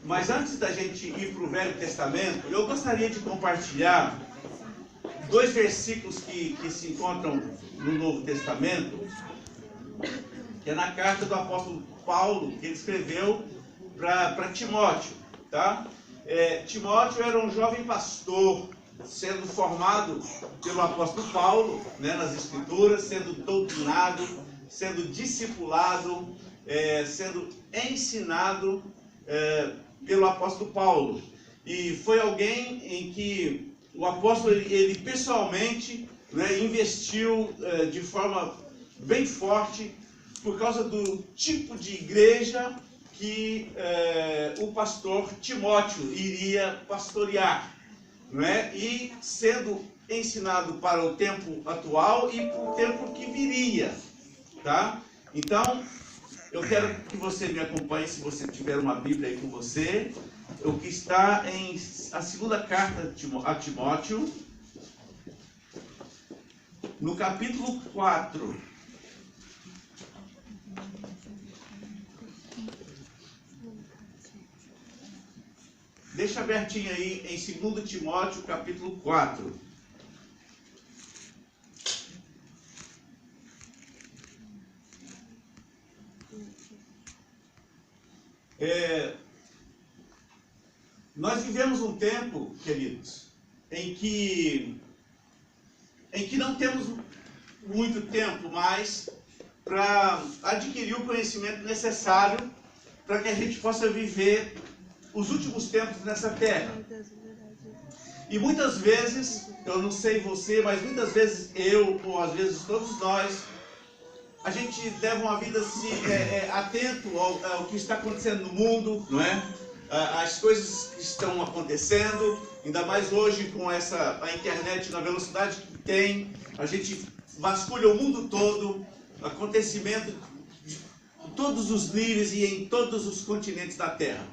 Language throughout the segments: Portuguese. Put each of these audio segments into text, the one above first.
Mas antes da gente ir para o Velho Testamento, eu gostaria de compartilhar dois versículos que se encontram no Novo Testamento, que é na carta do apóstolo Paulo, que ele escreveu para Timóteo, tá? Timóteo era um jovem pastor, sendo formado pelo apóstolo Paulo, né, nas Escrituras, sendo doutrinado, sendo discipulado, sendo ensinado pelo apóstolo Paulo. E foi alguém em que o apóstolo, ele pessoalmente, né, investiu de forma bem forte por causa do tipo de igreja que o pastor Timóteo iria pastorear, não é? E sendo ensinado para o tempo atual e para o tempo que viria, tá? Então, eu quero que você me acompanhe, se você tiver uma Bíblia aí com você, o que está em a segunda carta a Timóteo, no capítulo 4. Deixa abertinho aí em 2 Timóteo, capítulo 4. Nós vivemos um tempo, queridos, em que não temos muito tempo mais para adquirir o conhecimento necessário para que a gente possa viver os últimos tempos nessa terra. E muitas vezes, eu não sei você, mas muitas vezes eu, ou às vezes todos nós, a gente leva uma vida assim, atento ao que está acontecendo no mundo, não é? As coisas que estão acontecendo, ainda mais hoje com a internet na velocidade que tem, a gente vasculha o mundo todo, acontecimento de todos os níveis e em todos os continentes da Terra.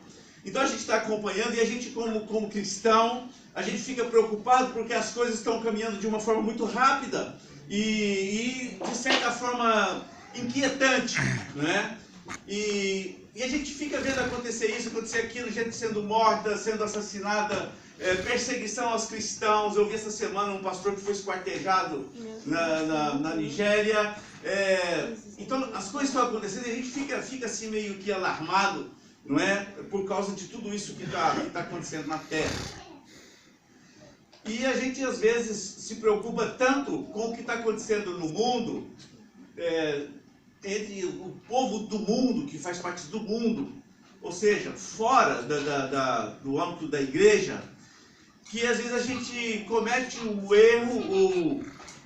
Então a gente está acompanhando e a gente como cristão, a gente fica preocupado porque as coisas estão caminhando de uma forma muito rápida e de certa forma inquietante, né? E a gente fica vendo acontecer isso, acontecer aquilo, gente sendo morta, sendo assassinada, perseguição aos cristãos. Eu vi essa semana um pastor que foi esquartejado na Nigéria. Então as coisas estão acontecendo e a gente fica assim meio que alarmado, não é? Por causa de tudo isso que está acontecendo na Terra. E a gente às vezes se preocupa tanto com o que está acontecendo no mundo, entre o povo do mundo, que faz parte do mundo, ou seja, fora do âmbito da igreja, que às vezes a gente comete o erro, ou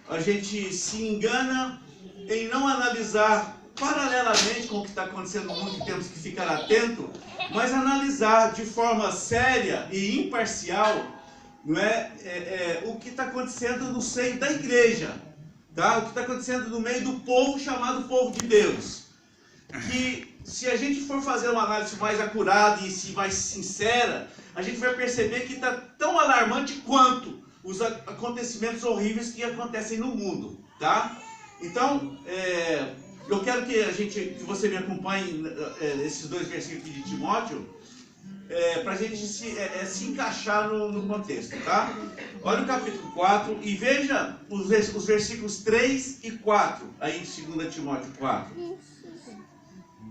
a gente se engana em não analisar paralelamente com o que está acontecendo no mundo, que temos que ficar atento, mas analisar de forma séria e imparcial, não o que está acontecendo no seio da igreja, tá? O que está acontecendo no meio do povo chamado povo de Deus. Que se a gente for fazer uma análise mais acurada e mais sincera, a gente vai perceber que está tão alarmante quanto os acontecimentos horríveis que acontecem no mundo, tá? Então, eu quero que você me acompanhe nesses dois versículos de Timóteo, para a gente se encaixar no contexto, tá? Olha o capítulo 4 e veja os versículos 3 e 4, aí em 2 Timóteo 4.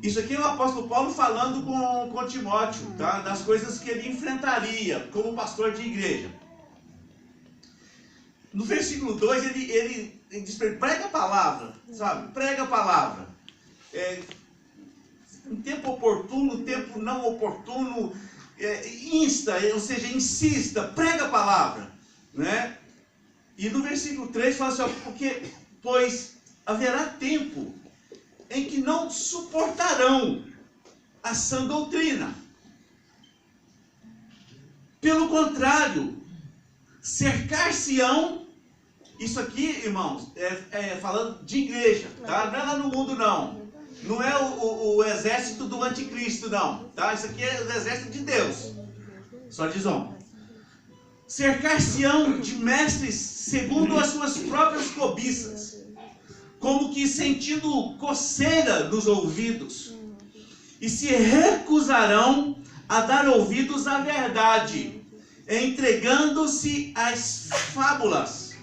Isso aqui é o apóstolo Paulo falando com Timóteo, tá? Das coisas que ele enfrentaria como pastor de igreja. No versículo 2 ele diz para ele: prega a palavra, sabe? Prega a palavra. Em tempo oportuno, tempo não oportuno, insta, ou seja, insista, prega a palavra, né? E no versículo 3 fala assim: pois haverá tempo em que não suportarão a sã doutrina. Pelo contrário, cercar-se-ão. Isso aqui, irmãos, falando de igreja, tá? Não é lá no mundo, não. Não é o exército do anticristo, não, tá? Isso aqui é o exército de Deus. Só diz homem. Cercar-se-ão de mestres segundo as suas próprias cobiças, como que sentindo coceira nos ouvidos, e se recusarão a dar ouvidos à verdade, entregando-se às fábulas.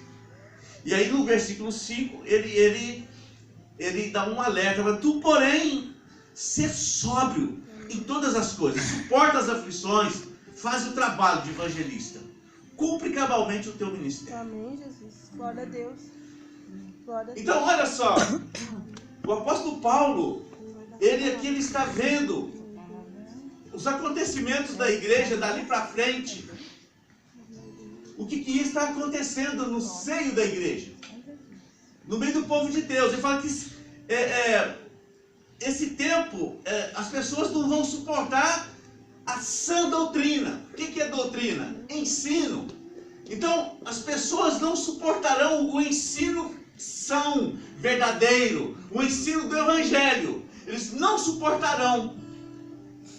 E aí no versículo 5, ele dá um alerta: tu, porém, ser sóbrio em todas as coisas, suporta as aflições, faz o trabalho de evangelista, cumpre cabalmente o teu ministério. Amém, Jesus. Glória a Deus. Glória a Deus. Então, olha só, o apóstolo Paulo, ele está vendo os acontecimentos da igreja dali para frente. O que está acontecendo no seio da igreja, no meio do povo de Deus. Ele fala que esse tempo, as pessoas não vão suportar a sã doutrina. O que é doutrina? Ensino. Então, as pessoas não suportarão o ensino são, verdadeiro, o ensino do evangelho. Eles não suportarão.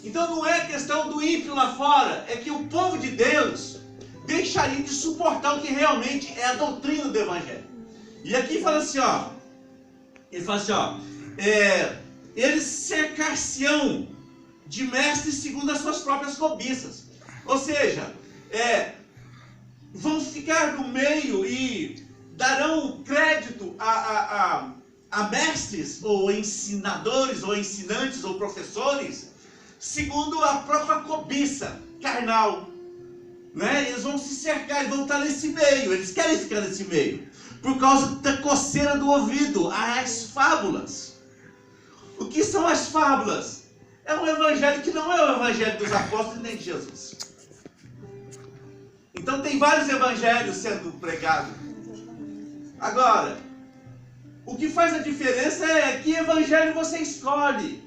Então não é questão do ímpio lá fora, é que o povo de Deus deixaria de suportar o que realmente é a doutrina do evangelho. E aqui fala assim, ó, ele fala assim, ó, eles cercar-se-ão de mestres segundo as suas próprias cobiças. Ou seja, vão ficar no meio e darão crédito a mestres, ou ensinadores, ou ensinantes, ou professores, segundo a própria cobiça carnal. Né? Eles vão se cercar, eles vão estar nesse meio, eles querem ficar nesse meio, por causa da coceira do ouvido, as fábulas. O que são as fábulas? É um evangelho que não é o evangelho dos apóstolos nem de Jesus. Então tem vários evangelhos sendo pregados. Agora, o que faz a diferença é que evangelho você escolhe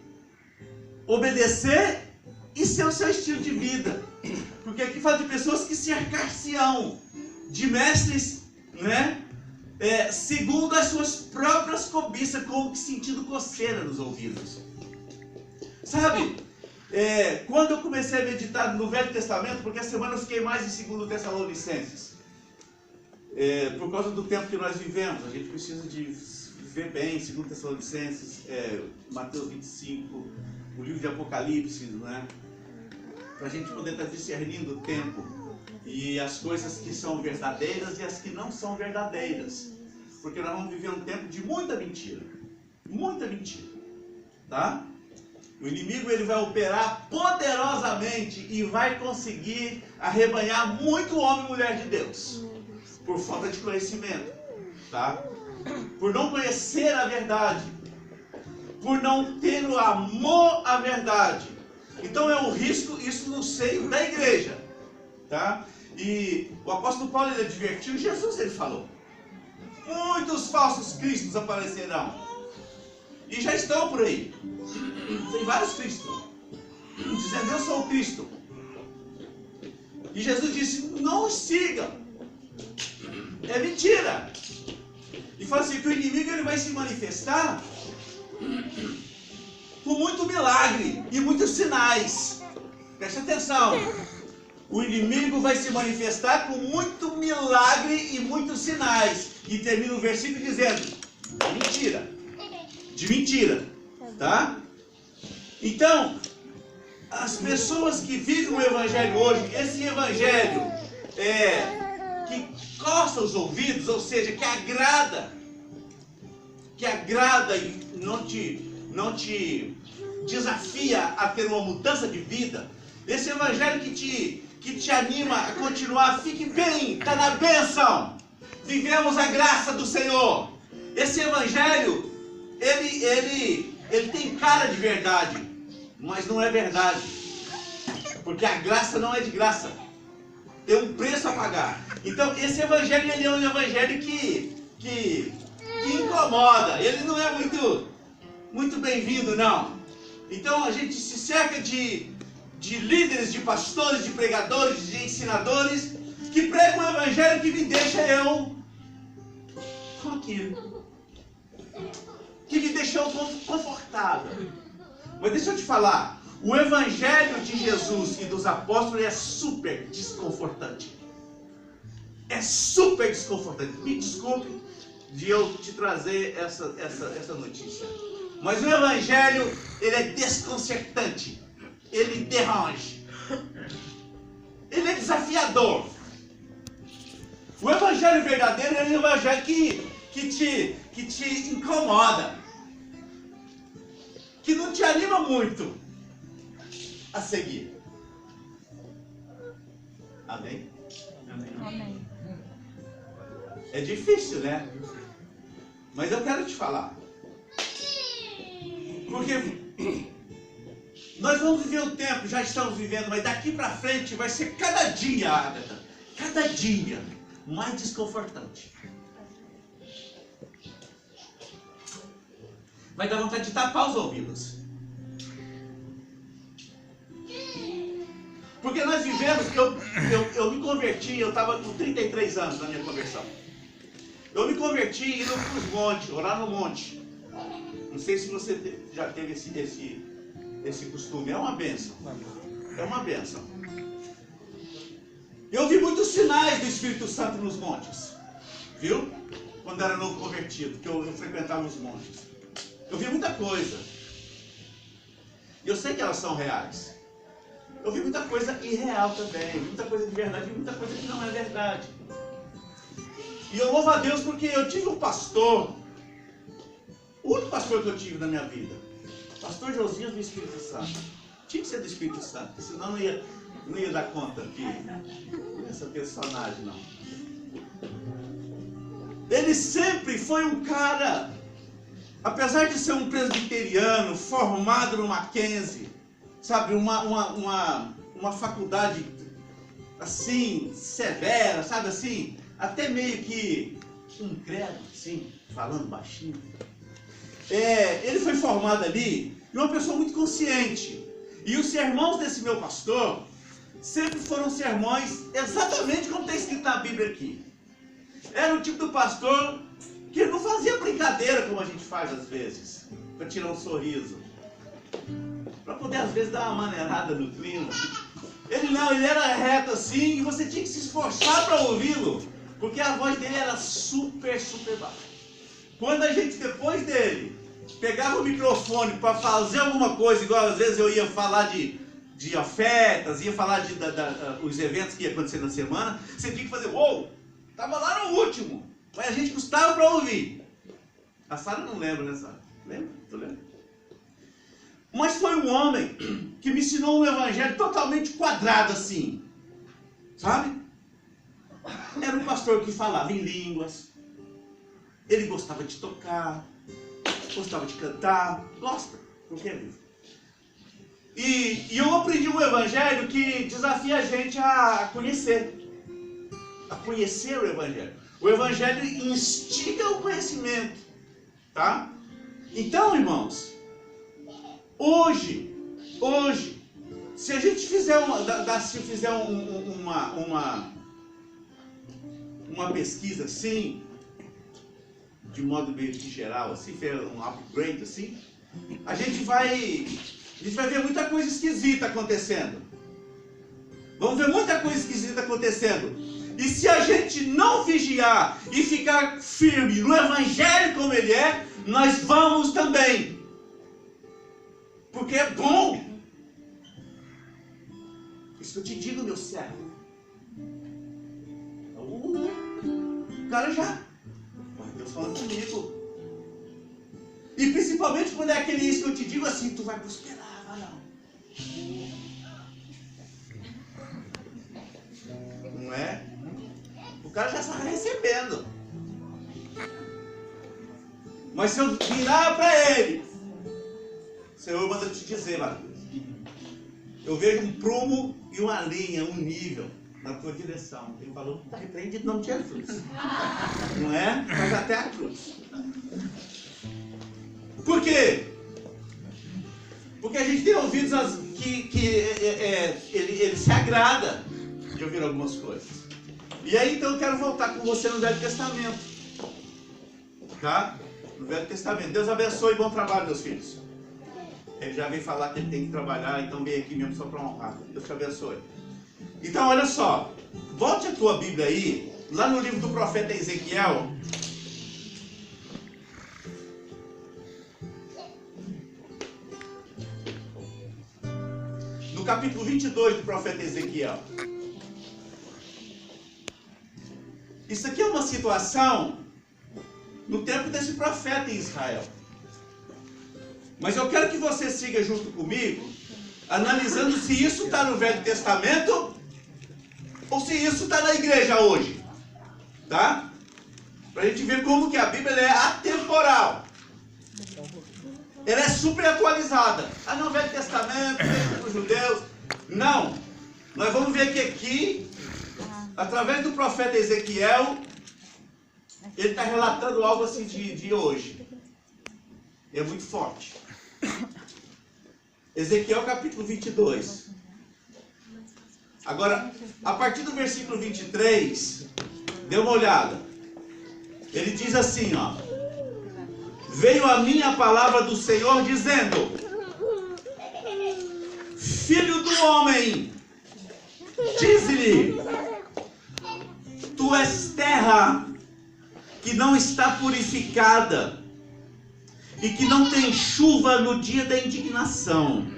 obedecer e ser o seu estilo de vida. Porque aqui fala de pessoas que cercar-se-ão de mestres, né? Segundo as suas próprias cobiças, como que sentindo coceira nos ouvidos. Sabe, quando eu comecei a meditar no Velho Testamento, porque a semana eu fiquei mais em 2 Tessalonicenses, por causa do tempo que nós vivemos, a gente precisa de viver bem, 2 Tessalonicenses, Mateus 25, o livro de Apocalipse, né? Para a gente poder estar discernindo o tempo e as coisas que são verdadeiras e as que não são verdadeiras, porque nós vamos viver um tempo de muita mentira, tá? O inimigo ele vai operar poderosamente e vai conseguir arrebanhar muito homem e mulher de Deus, por falta de conhecimento, tá? Por não conhecer a verdade, por não ter o amor à verdade. Então é um risco isso no seio da igreja, tá? E o apóstolo Paulo ele advertiu, Jesus ele falou: muitos falsos cristos aparecerão, e já estão por aí. Tem vários cristos dizendo: eu sou o Cristo. E Jesus disse: não os sigam, é mentira. E fala assim que o inimigo ele vai se manifestar com muito milagre e muitos sinais. Preste atenção. O inimigo vai se manifestar com muito milagre e muitos sinais. E termina o versículo dizendo: mentira. De mentira. Tá? Então, as pessoas que vivem o evangelho hoje, esse evangelho que coça os ouvidos, ou seja, que agrada e não te desafia a ter uma mudança de vida, esse evangelho que te anima a continuar, fique bem, está na bênção, vivemos a graça do Senhor. Esse evangelho, ele tem cara de verdade, mas não é verdade, porque a graça não é de graça, tem um preço a pagar. Então esse evangelho ele é um evangelho que incomoda, ele não é muito bem-vindo, não. Então a gente se cerca de líderes, de pastores, de pregadores, de ensinadores que pregam o evangelho que me deixa eu tranquilo, que me deixou confortável. Mas deixa eu te falar, o evangelho de Jesus e dos apóstolos é super desconfortante. É super desconfortante. Me desculpe de eu te trazer essa notícia. Mas o evangelho, ele é desconcertante. Ele derrange. Ele é desafiador. O evangelho verdadeiro é um evangelho que te incomoda, que não te anima muito a seguir. Amém? Amém. É difícil, né? Mas eu quero te falar. Porque nós vamos viver um tempo, já estamos vivendo, mas daqui para frente vai ser cada dia, Agatha, cada dia mais desconfortante. Vai dar vontade de tapar os ouvidos. Porque nós vivemos, eu me converti, eu estava com 33 anos na minha conversão. Eu me converti indo para os montes, orar no monte. Não sei se você já teve esse costume. É uma bênção. É uma bênção. Eu vi muitos sinais do Espírito Santo nos montes. Viu? Quando era novo convertido, que eu frequentava os montes. Eu vi muita coisa. E eu sei que elas são reais. Eu vi muita coisa irreal também. Muita coisa de verdade e muita coisa que não é verdade. E eu louvo a Deus porque eu tive um pastor. O único pastor que eu tive na minha vida. Pastor Josias do Espírito Santo. Tinha que ser do Espírito Santo, senão não ia dar conta aqui. Essa personagem, não. Ele sempre foi um cara, apesar de ser um presbiteriano, formado no Mackenzie, sabe, uma faculdade assim, severa, sabe assim, até meio que um credo, assim, falando baixinho. Ele foi formado ali e uma pessoa muito consciente. E os sermões desse meu pastor sempre foram sermões exatamente como está escrito na Bíblia aqui. Era o tipo do pastor que não fazia brincadeira como a gente faz às vezes, para tirar um sorriso, para poder às vezes dar uma maneirada no clima. Ele era reto assim e você tinha que se esforçar para ouvi-lo, porque a voz dele era super, super baixa. Quando a gente, depois dele, pegava o microfone para fazer alguma coisa, igual às vezes eu ia falar de ofertas, ia falar os eventos que ia acontecer na semana, você tinha que fazer, estava lá no último, mas a gente custava para ouvir. A Sara não lembra, né, Sara? Lembra? Tu lembra? Mas foi um homem que me ensinou um evangelho totalmente quadrado assim, sabe? Era um pastor que falava em línguas, ele gostava de tocar, gostava de cantar, gosta, porque é vivo. E eu aprendi um evangelho que desafia a gente a conhecer o evangelho. O evangelho instiga o conhecimento, tá? Então, irmãos, hoje, se a gente fizer uma pesquisa assim, de modo meio que geral, assim, um upgrade assim, a gente vai ver muita coisa esquisita acontecendo. Vamos ver muita coisa esquisita acontecendo. E se a gente não vigiar e ficar firme no evangelho como ele é, nós vamos também. Porque é bom. Isso que eu te digo, meu servo. O cara já... Deus falando comigo. E principalmente quando é aquele isso que eu te digo assim, tu vai prosperar, vai não. Não é? O cara já está recebendo. Mas se eu virar para ele, o Senhor manda te dizer, Marcos, eu vejo um prumo e uma linha, um nível na tua direção. Ele falou, está repreendido em nome de Jesus. Não é? Mas até a cruz. Por quê? Porque a gente tem ouvidos que ele se agrada de ouvir algumas coisas. E aí então eu quero voltar com você no Velho Testamento. Tá? No Velho Testamento. Deus abençoe e bom trabalho, meus filhos. Ele já veio falar que ele tem que trabalhar, então vem aqui mesmo só para honrar. Deus te abençoe. Então olha só. Volte a tua Bíblia aí, lá no livro do profeta Ezequiel. No capítulo 22 do profeta Ezequiel. Isso aqui é uma situação no tempo desse profeta em Israel. Mas eu quero que você siga junto comigo, analisando se isso está no Velho Testamento ou se isso está na igreja hoje. Tá? Para a gente ver como que a Bíblia é atemporal. Ela é super atualizada. Ah, não, Velho Testamento, para os judeus. Não. Nós vamos ver que aqui, através do profeta Ezequiel, ele está relatando algo assim de hoje. É muito forte. Ezequiel capítulo 22. Agora, a partir do versículo 23, dê uma olhada. Ele diz assim, ó. Veio a mim a palavra do Senhor dizendo: Filho do homem, diz-lhe, tu és terra que não está purificada e que não tem chuva no dia da indignação.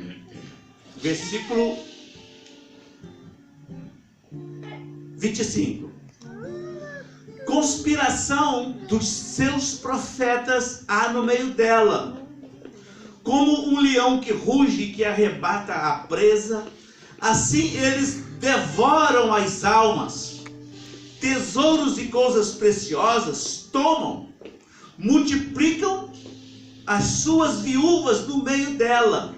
Versículo 25. Conspiração dos seus profetas há no meio dela. Como um leão que ruge e que arrebata a presa, assim eles devoram as almas. Tesouros e coisas preciosas tomam, multiplicam as suas viúvas no meio dela.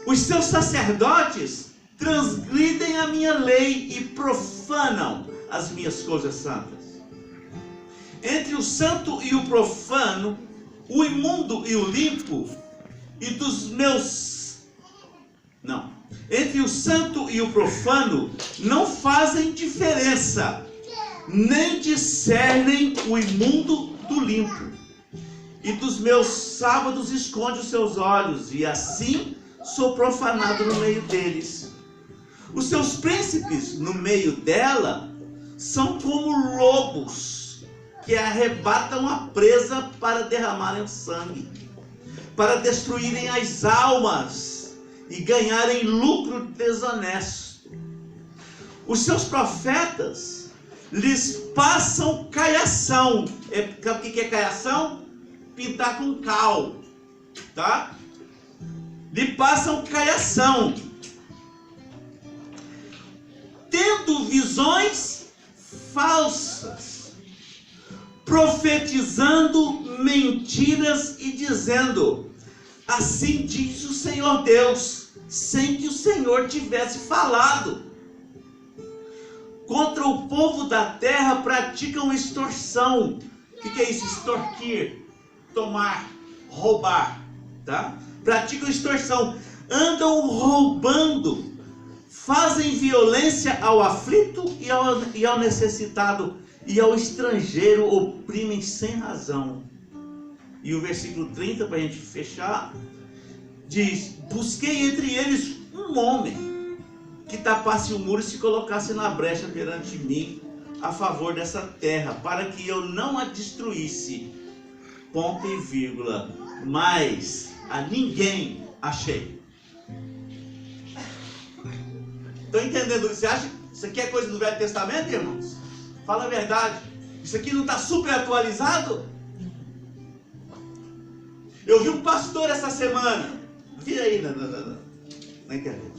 Os seus sacerdotes transgridem a minha lei e profanam as minhas coisas santas. Entre o santo e o profano, o imundo e o limpo, e dos meus... Não. Entre o santo e o profano não fazem diferença, nem discernem o imundo do limpo. E dos meus sábados esconde os seus olhos, e assim sou profanado no meio deles. Os seus príncipes no meio dela são como lobos que arrebatam a presa para derramarem o sangue, para destruírem as almas e ganharem lucro desonesto. Os seus profetas lhes passam caiação. Sabe o que é caiação? Pintar com cal, tá? Lhe passam caiação, tendo visões falsas, profetizando mentiras e dizendo: assim diz o Senhor Deus, sem que o Senhor tivesse falado. Contra o povo da terra praticam extorsão. O que é isso? Extorquir, tomar, roubar, tá? Praticam extorsão, andam roubando, fazem violência ao aflito e ao necessitado, e ao estrangeiro oprimem sem razão. E o versículo 30, para a gente fechar, diz: busquei entre eles um homem que tapasse o muro e se colocasse na brecha perante mim a favor dessa terra, para que eu não a destruísse, ponto e vírgula, mas a ninguém achei. Estão entendendo? Você acha que isso aqui é coisa do Velho Testamento, irmãos? Fala a verdade. Isso aqui não está super atualizado? Eu vi um pastor essa semana, vi aí na internet,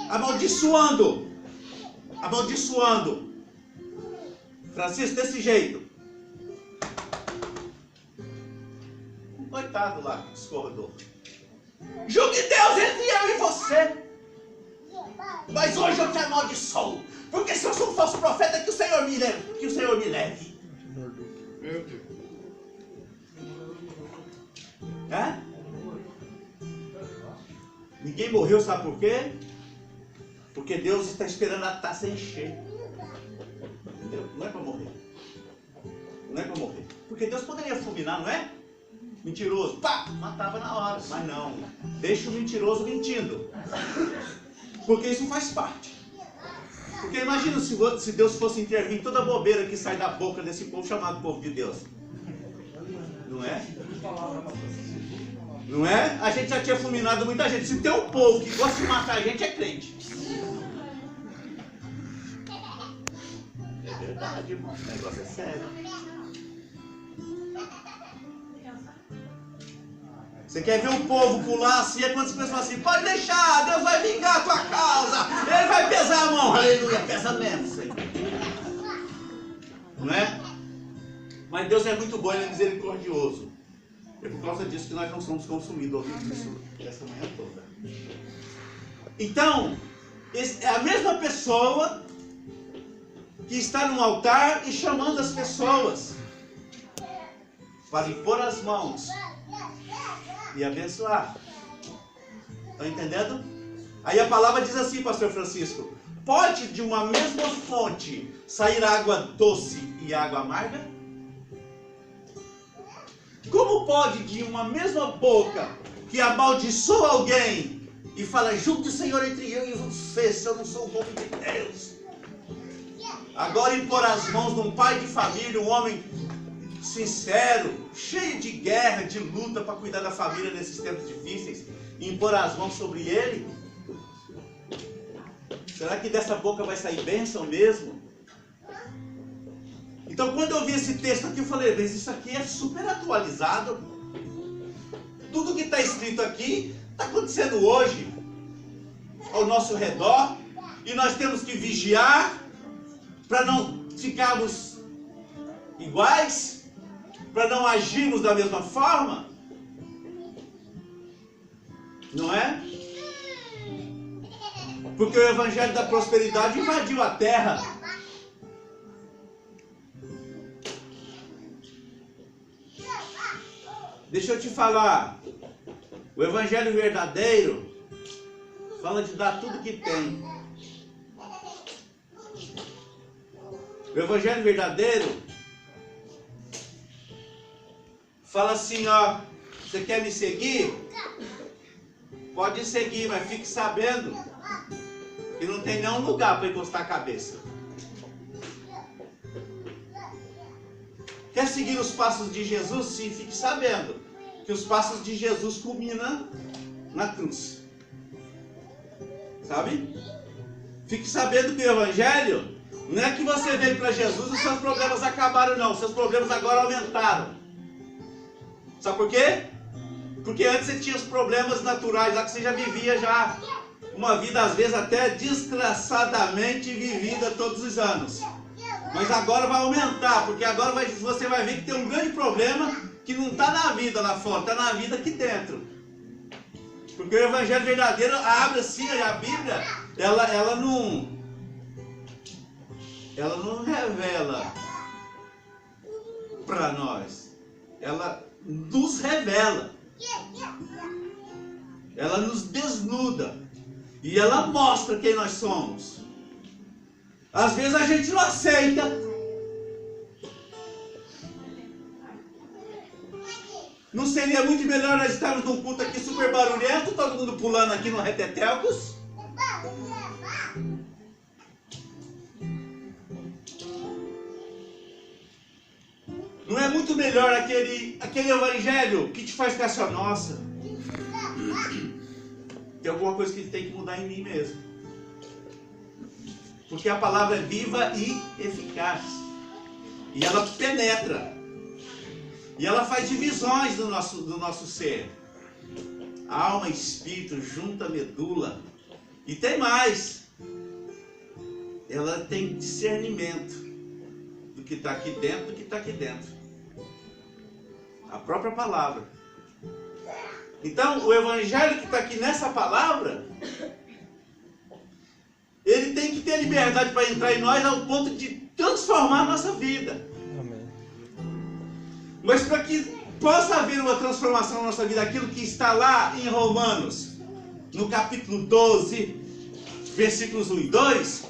amaldiçoando. Francisco, desse jeito. Coitado lá, discordou. Julgue Deus entre eu e você. Mas hoje eu te amaldiçoo. Porque se eu sou um falso profeta, que o Senhor me leve. Meu Deus. É? Ninguém morreu, sabe por quê? Porque Deus está esperando a taça encher. Entendeu? Não é para morrer. Não é para morrer. Porque Deus poderia fulminar, não é? Mentiroso, pá, matava na hora. Mas não, deixa o mentiroso mentindo. Porque isso faz parte. Porque imagina se Deus fosse intervir em toda a bobeira que sai da boca desse povo chamado povo de Deus. Não é? Não é? A gente já tinha fulminado muita gente. Se tem um povo que gosta de matar a gente, é crente. É verdade, irmão. O negócio é sério. Você quer ver um povo pular assim, é quando as pessoas falam assim, pode deixar, Deus vai vingar a tua causa, Ele vai pesar a mão. Aleluia, pesa mesmo, Senhor. Não é? Mas Deus é muito bom, Ele é misericordioso. É por causa disso que nós não somos consumidos ouvindo isso essa manhã toda. Então, é a mesma pessoa que está no altar e chamando as pessoas para impor as mãos e abençoar. Estão entendendo? Aí a palavra diz assim, pastor Francisco: pode de uma mesma fonte sair água doce e água amarga? Como pode de uma mesma boca que amaldiçoa alguém e fala, julgue o Senhor entre eu e você, se eu não sou o homem de Deus, agora impor as mãos de um pai de família, um homem sincero, cheio de guerra, de luta para cuidar da família nesses tempos difíceis, e impor as mãos sobre ele? Será que dessa boca vai sair bênção mesmo? Então, quando eu vi esse texto aqui, eu falei, mas isso aqui é super atualizado. Tudo que está escrito aqui está acontecendo hoje, ao nosso redor, e nós temos que vigiar para não ficarmos iguais, para não agirmos da mesma forma. Não é? Porque o evangelho da prosperidade invadiu a terra. Deixa eu te falar, o evangelho verdadeiro fala de dar tudo que tem. O evangelho verdadeiro fala assim, ó, você quer me seguir? Pode seguir, mas fique sabendo que não tem nenhum lugar para encostar a cabeça. Quer seguir os passos de Jesus? Sim, fique sabendo que os passos de Jesus culminam na cruz. Sabe? Fique sabendo que o evangelho não é que você veio para Jesus e os seus problemas acabaram, não. Os seus problemas agora aumentaram. Sabe por quê? Porque antes você tinha os problemas naturais lá que você já vivia já uma vida às vezes até desgraçadamente vivida todos os anos. Mas agora vai aumentar, porque agora você vai ver que tem um grande problema que não está na vida lá fora, está na vida aqui dentro. Porque o evangelho verdadeiro abre assim, a Bíblia, ela não revela para nós, ela nos revela, ela nos desnuda e ela mostra quem nós somos. Às vezes a gente não aceita. Não seria muito melhor nós estarmos num culto aqui super barulhento, todo mundo pulando aqui no retetelcos? Não é muito melhor aquele evangelho que te faz ficar assim, nossa, tem alguma coisa que tem que mudar em mim mesmo. Porque a palavra é viva e eficaz. E ela penetra. E ela faz divisões do nosso ser. Alma, espírito, junta, medula. E tem mais. Ela tem discernimento do que está aqui dentro, do que está aqui dentro. A própria palavra. Então, o evangelho que está aqui nessa palavra, ele tem que ter liberdade para entrar em nós ao ponto de transformar a nossa vida. Mas para que possa haver uma transformação na nossa vida, aquilo que está lá em Romanos, no capítulo 12, versículos 1 e 2,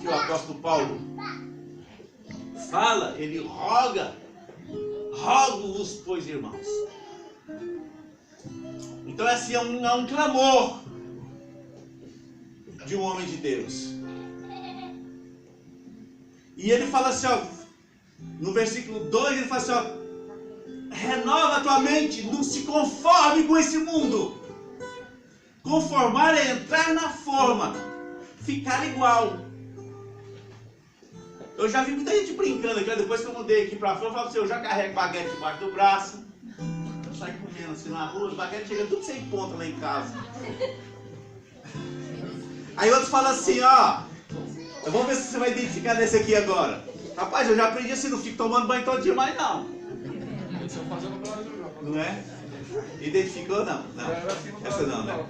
que o apóstolo Paulo fala, ele rogo-vos, pois, irmãos. Então assim, é um clamor de um homem de Deus. E ele fala assim, ó, no versículo 2, ele fala assim, ó, renova a tua mente, não se conforme com esse mundo. Conformar é entrar na forma, ficar igual. Eu já vi muita gente brincando aqui, depois que eu mudei aqui pra fora, eu falo pra você, eu já carrego baguete debaixo do braço, eu saio comendo assim na rua, os baguetes chegam tudo sem ponta lá em casa. Aí outros falam assim, ó, eu vou ver se você vai identificar desse aqui agora. Rapaz, eu já aprendi assim, não fico tomando banho todo dia mais não. Não é? Identificou não? Não. Essa não, né?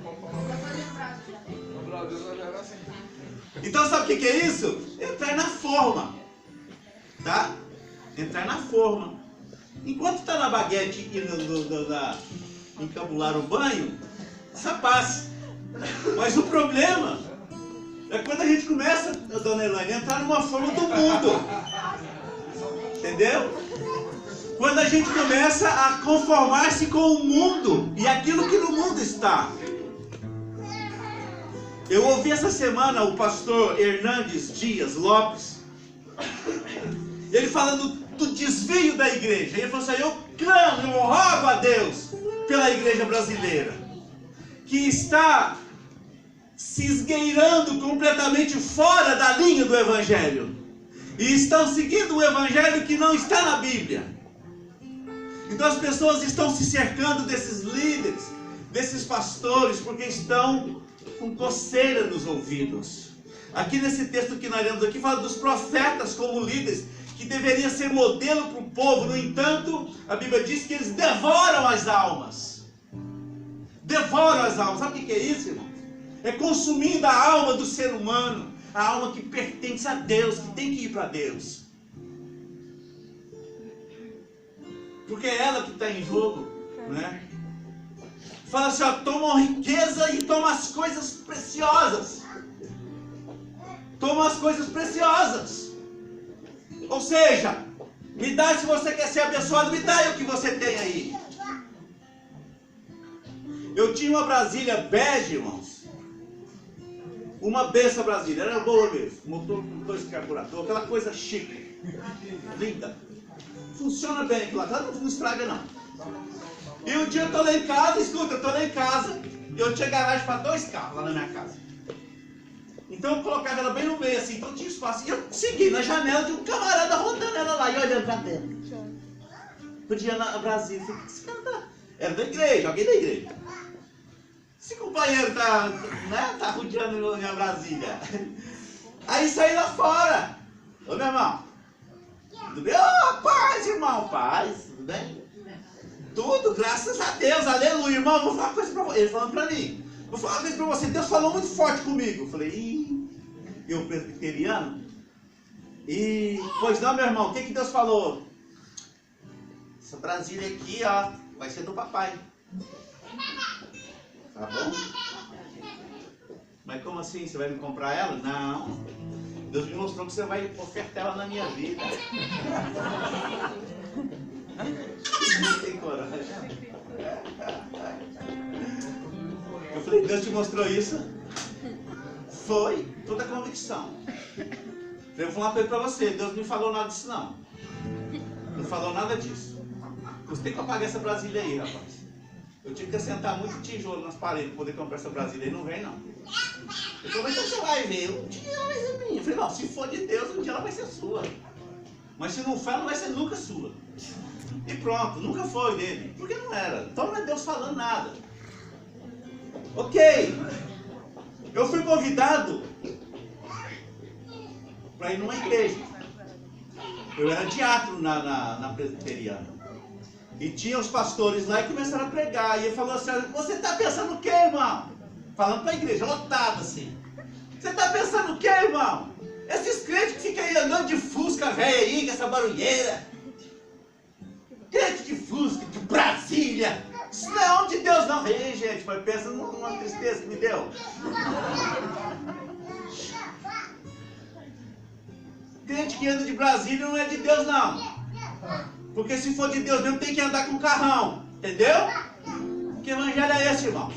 Então sabe o que é isso? Entrar na forma. Tá? Entrar na forma. Enquanto está na baguete e encabular o banho, essa paz. Mas o problema é quando a gente começa, dona Elaine, a entrar numa forma do mundo. Entendeu? Quando a gente começa a conformar-se com o mundo e aquilo que no mundo está. Eu ouvi essa semana o pastor Hernandes Dias Lopes, ele falando do desvio da igreja. Ele falou assim, eu clamo, eu rogo a Deus pela igreja brasileira, que está se esgueirando completamente fora da linha do evangelho. E estão seguindo um evangelho que não está na Bíblia. Então as pessoas estão se cercando desses líderes, desses pastores, porque estão com coceira nos ouvidos. Aqui nesse texto que nós lemos aqui, fala dos profetas como líderes, que deveriam ser modelo para o povo. No entanto, a Bíblia diz que eles devoram as almas. Devoram as almas. Sabe o que é isso, irmão? É consumindo a alma do ser humano, a alma que pertence a Deus, que tem que ir para Deus. Porque é ela que está em jogo, né? Fala assim, ó, toma riqueza e toma as coisas preciosas. Toma as coisas preciosas. Ou seja, me dá, se você quer ser abençoado, me dá o que você tem aí. Eu tinha uma Brasília bege, irmãos. Uma benção Brasília, era boa mesmo. Motor com 2 carburadores, aquela coisa chique, linda. Funciona bem aquilo lá, não estraga não. E um dia eu tô lá em casa, escuta, eu tô lá em casa, eu tinha garagem para 2 carros lá na minha casa. Então eu colocava ela bem no meio assim, então tinha espaço. E eu segui na janela de um camarada rodando ela lá e olhando para dentro. Podia na Brasília, esse cara tá... Era da igreja, alguém da igreja. Esse companheiro tá, né, tá rodeando a minha Brasília. Aí saí lá fora. Ô meu irmão, tudo bem? Ô, paz, irmão, paz, tudo bem? Tudo, graças a Deus, aleluia, irmão. Vou falar uma coisa pra você. Ele falando pra mim, vou falar uma coisa pra você. Deus falou muito forte comigo. Eu falei, ih, eu presbiteriano? E, pois não, meu irmão, o que Deus falou? Essa Brasília aqui, ó, vai ser do papai. Tá bom? Mas como assim? Você vai me comprar ela? Não. Deus me mostrou que você vai ofertar ela na minha vida. Não tem coragem. Eu falei, Deus te mostrou isso? Foi, toda a convicção. Eu vou falar uma coisa pra você, Deus não me falou nada disso não. Não falou nada disso. Você tem que apagar essa Brasília aí, rapaz. Eu tive que assentar muito tijolo nas paredes para poder comprar essa Brasília e não vem não. Ele falou, mas então você vai ver, um dia ela vai ser minha. Eu falei, não, se for de Deus, um dia ela vai ser sua. Mas se não for, ela não vai ser nunca sua. E pronto, nunca foi dele. Porque não era. Então não é Deus falando nada. Ok. Eu fui convidado para ir numa igreja. Eu era diácono na presbiteriana. E tinha os pastores lá e começaram a pregar. E ele falou assim, você está pensando o quê, irmão? Falando para a igreja, lotado assim. Você está pensando o quê, irmão? Esses crentes que ficam aí andando de Fusca velha aí, com essa barulheira. Crente de Fusca, de Brasília. Isso não é de Deus não. Ei, gente, mas pensa numa tristeza que me deu. Crente que anda de Brasília não é de Deus não. Porque se for de Deus mesmo tem que andar com carrão. Entendeu? Que evangelho é esse, irmãos?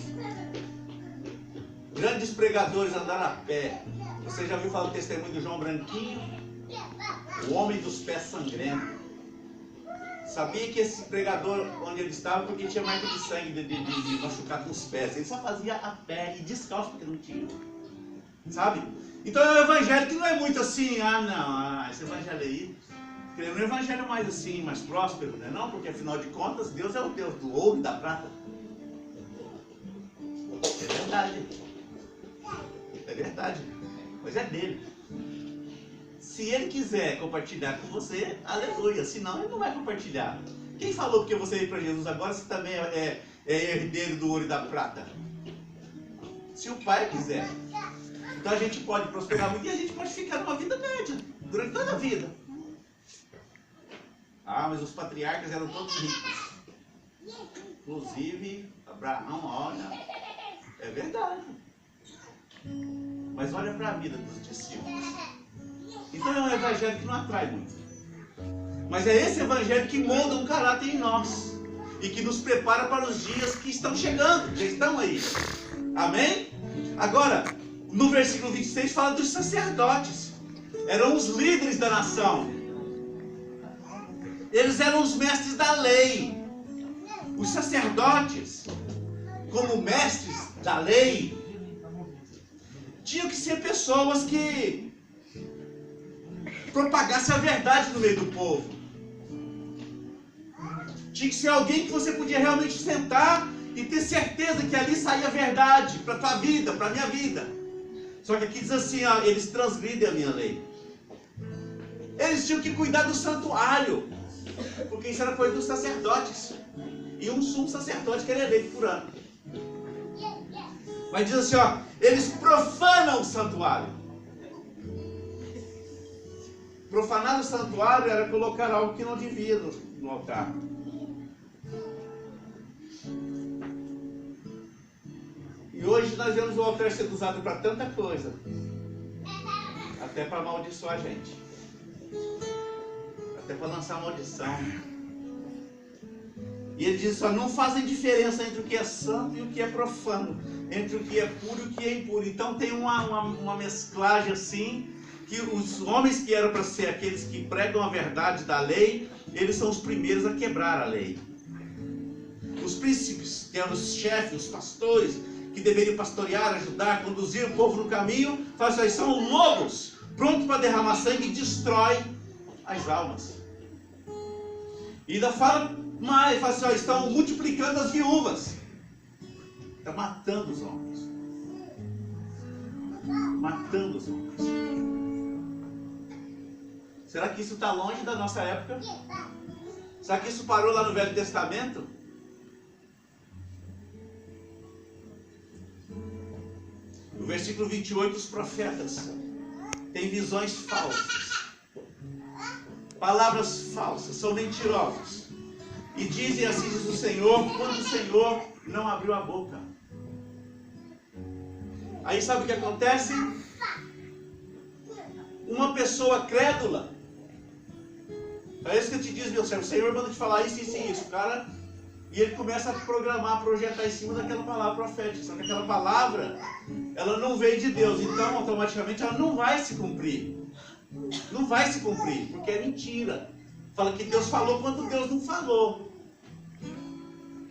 Grandes pregadores andaram a pé. Você já ouviu falar do testemunho do João Branquinho? O homem dos pés sangrentos. Sabia que esse pregador, onde ele estava, porque tinha marca de sangue de machucado nos pés. Ele só fazia a pé e descalço porque não tinha. Sabe? Então é um evangelho que não é muito assim, esse evangelho aí. É um evangelho mais assim, mais próspero, né? Não, porque afinal de contas, Deus é o Deus do ouro e da prata. É verdade. É verdade. Mas é dele. Se ele quiser compartilhar com você, aleluia. Senão ele não vai compartilhar. Quem falou que você veio para Jesus agora, você também é herdeiro do ouro e da prata? Se o Pai quiser. Então a gente pode prosperar muito e a gente pode ficar numa vida média, durante toda a vida. Mas os patriarcas eram todos ricos. Inclusive, Abraão, olha, é verdade. Mas olha para a vida dos discípulos. Então é um evangelho que não atrai muito. Mas é esse evangelho que molda um caráter em nós. E que nos prepara para os dias que estão chegando, já estão aí. Amém? Agora, no versículo 26 fala dos sacerdotes. Eram os líderes da nação. Eles eram os mestres da lei. Os sacerdotes, como mestres da lei, tinham que ser pessoas que propagassem a verdade no meio do povo. Tinha que ser alguém que você podia realmente sentar e ter certeza que ali saía a verdade para a tua vida, para a minha vida. Só que aqui diz assim, eles transgridem a minha lei. Eles tinham que cuidar do santuário, porque isso era coisa dos sacerdotes. E um sumo sacerdote que era eleito por ano. Mas diz assim, eles profanam o santuário. Profanar o santuário era colocar algo que não devia no altar. E hoje nós vemos o altar sendo usado para tanta coisa. Até para amaldiçoar a gente. Até para lançar maldição. E ele diz não fazem diferença entre o que é santo e o que é profano. Entre o que é puro e o que é impuro. Então tem uma mesclagem assim, que os homens que eram para ser aqueles que pregam a verdade da lei, eles são os primeiros a quebrar a lei. Os príncipes, que eram os chefes, os pastores, que deveriam pastorear, ajudar, conduzir o povo no caminho, são lobos, prontos para derramar sangue e destrói as almas. E ainda fala mais, estão multiplicando as viúvas. Está matando os homens. Matando os homens. Será que isso está longe da nossa época? Será que isso parou lá no Velho Testamento? No versículo 28, os profetas têm visões falsas. Palavras falsas, são mentirosos. E dizem assim, diz o Senhor, quando o Senhor não abriu a boca. Aí sabe o que acontece? Uma pessoa crédula. É isso que eu te diz, meu servo. O Senhor manda te falar isso, isso e isso. Cara, e ele começa a programar, a projetar em cima daquela palavra profética. Só que aquela palavra, ela não veio de Deus. Então, automaticamente, ela não vai se cumprir. Não vai se cumprir, porque é mentira. Fala que Deus falou quando Deus não falou.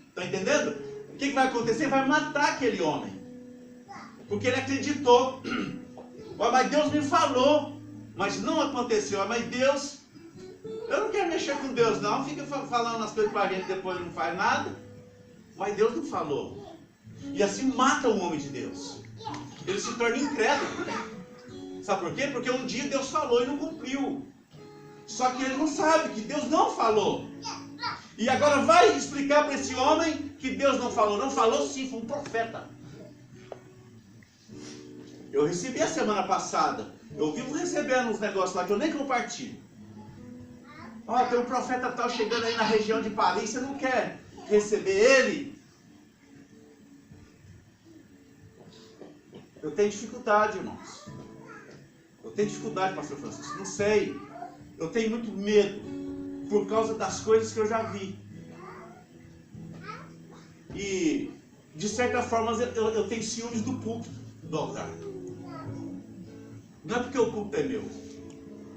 Está entendendo? O que vai acontecer? Vai matar aquele homem. Porque ele acreditou. Mas Deus me falou. Mas não aconteceu. Mas Deus... Eu não quero mexer com Deus, não. Fica falando as coisas para a gente, depois não faz nada. Mas Deus não falou. E assim mata o homem de Deus. Ele se torna incrédulo. Sabe por quê? Porque um dia Deus falou e não cumpriu. Só que ele não sabe que Deus não falou. E agora vai explicar para esse homem que Deus não falou. Não falou sim, foi um profeta. Eu recebi a semana passada. Eu vivo recebendo uns negócios lá que eu nem compartilho. Tem um profeta tal chegando aí na região de Paris. Você não quer receber ele? Eu tenho dificuldade, irmãos. Eu tenho dificuldade, pastor Francisco. Não sei. Eu tenho muito medo. Por causa das coisas que eu já vi. E, de certa forma, eu tenho ciúmes do púlpito, do altar. Não é porque o culto é meu.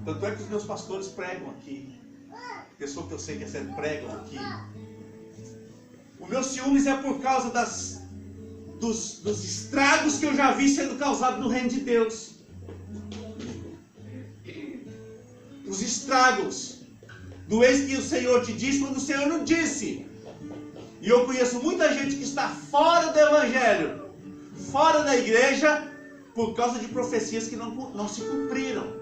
Tanto é que os meus pastores pregam aqui. pessoas que eu sei que é sério pregam aqui. O meu ciúmes é por causa dos estragos que eu já vi sendo causados no reino de Deus. Os estragos do eis que o Senhor te disse quando o Senhor não disse. E eu conheço muita gente que está fora do Evangelho, fora da igreja, por causa de profecias que não se cumpriram.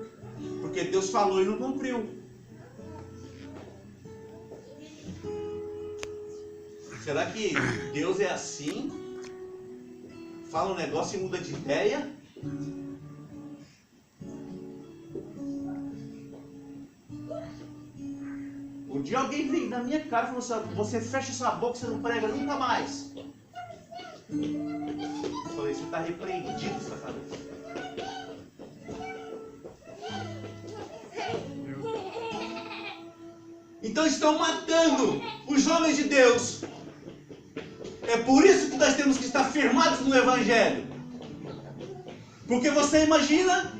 Porque Deus falou e não cumpriu. Será que Deus é assim? Fala um negócio e muda de ideia? Um dia alguém veio na minha cara e falou assim: você fecha sua boca, você não prega nunca mais. Eu falei: você está repreendido, Satanás. Então estão matando os homens de Deus. É por isso que nós temos que estar firmados no Evangelho. Porque você imagina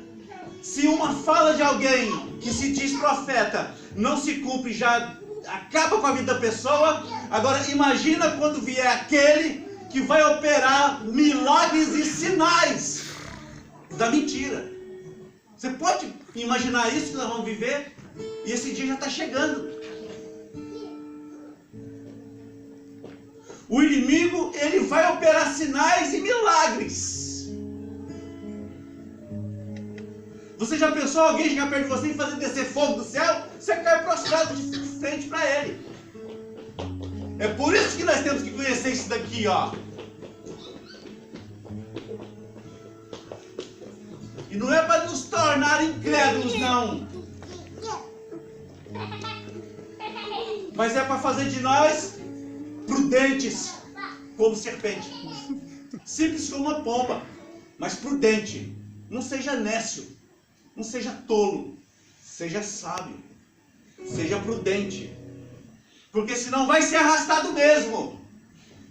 se uma fala de alguém que se diz profeta não se cumpre, já acaba com a vida da pessoa. Agora imagina quando vier aquele que vai operar milagres e sinais da mentira. Você pode imaginar isso que nós vamos viver? E esse dia já está chegando. O inimigo, ele vai operar sinais e milagres. Você já pensou alguém chegar perto de você e fazer descer fogo do céu? Você cai prostrado de frente para ele. É por isso que nós temos que conhecer isso daqui, ó. E não é para nos tornar incrédulos, não. Mas é para fazer de nós prudentes como serpente. Simples como uma pomba, mas prudente. Não seja nécio, não seja tolo, seja sábio, seja prudente. Porque senão vai ser arrastado mesmo.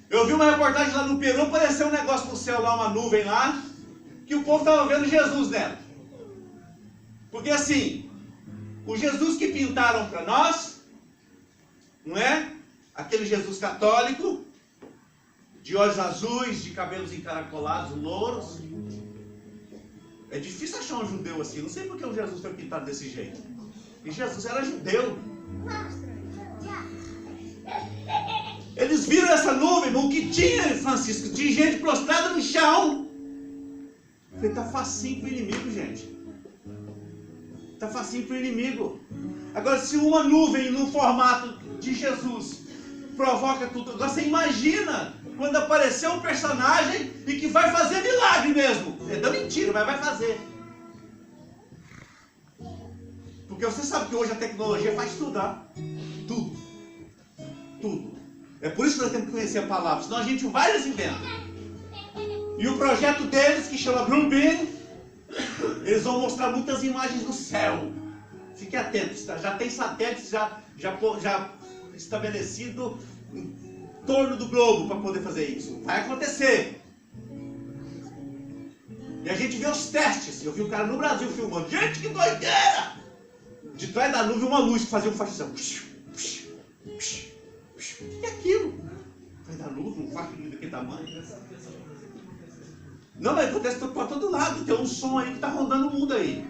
Eu vi uma reportagem lá no Peru, apareceu um negócio no céu lá, uma nuvem lá, que o povo estava vendo Jesus nela. Porque assim, o Jesus que pintaram para nós, não é? Aquele Jesus católico, de olhos azuis, de cabelos encaracolados, louros. É difícil achar um judeu assim. Não sei porque o Jesus foi pintado desse jeito. E Jesus era judeu. Eles viram essa nuvem, o que tinha, Francisco? Tinha gente prostrada no chão. Falei, tá facinho pro inimigo, gente. Tá facinho pro inimigo. Agora, se uma nuvem no formato de Jesus provoca tudo. Agora você imagina quando aparecer um personagem e que vai fazer milagre mesmo. É da mentira, mas vai fazer. Porque você sabe que hoje a tecnologia faz tudo, tá? Tudo. Tudo. É por isso que nós temos que conhecer a palavra, senão a gente vai nesse invento. E o projeto deles, que chama Grumbean, eles vão mostrar muitas imagens do céu. Fique atento, tá? Já tem satélites já estabelecido em torno do globo para poder fazer isso. Vai acontecer. E a gente vê os testes. Eu vi um cara no Brasil filmando. Gente, que doideira! De trás da nuvem uma luz que fazia um faixão. O que é aquilo? Atrás da nuvem, um facho daquele tamanho. Não, mas acontece para todo lado. Tem um som aí que está rondando o mundo aí.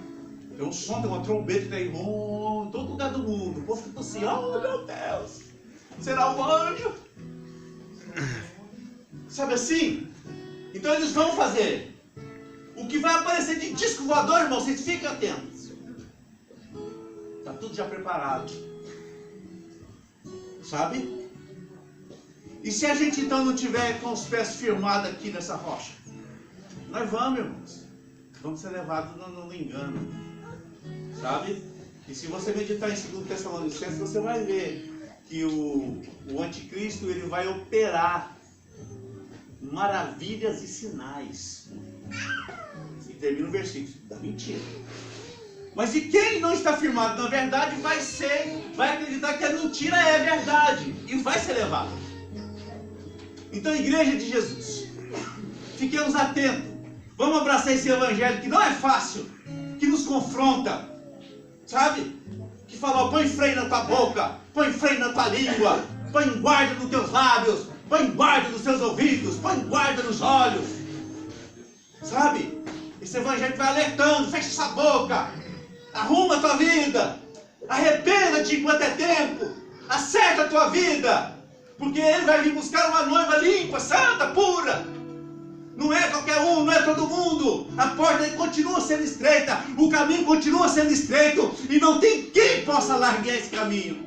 Tem um som, tem uma trombeta que está aí em todo lugar do mundo. O povo fica assim, oh meu Deus, será um anjo? Sabe assim? Então eles vão fazer. O que vai aparecer de disco voador, irmão, vocês fiquem atentos. Está tudo já preparado. Sabe? E se a gente então não tiver com os pés firmados aqui nessa rocha? Nós vamos, irmãos. Vamos ser levados no engano. Sabe? E se você meditar em 2 Tessalonicenses, você vai ver que o anticristo ele vai operar maravilhas e sinais. E termina o versículo da mentira. Mas e quem não está firmado na verdade vai acreditar que a mentira é verdade e vai ser levado. Então, igreja de Jesus, fiquemos atentos. Vamos abraçar esse evangelho que não é fácil, que nos confronta, sabe? Que fala, ó, põe freio na tua boca, põe freio na tua língua, põe guarda nos teus lábios, põe guarda nos seus ouvidos, põe guarda nos olhos. Sabe? Esse evangelho vai alertando, fecha essa boca, arruma a tua vida, arrependa-te enquanto é tempo, acerta a tua vida, porque Ele vai vir buscar uma noiva limpa, santa, pura. Não é qualquer um, não é todo mundo. A porta continua sendo estreita, o caminho continua sendo estreito, e não tem quem possa largar esse caminho.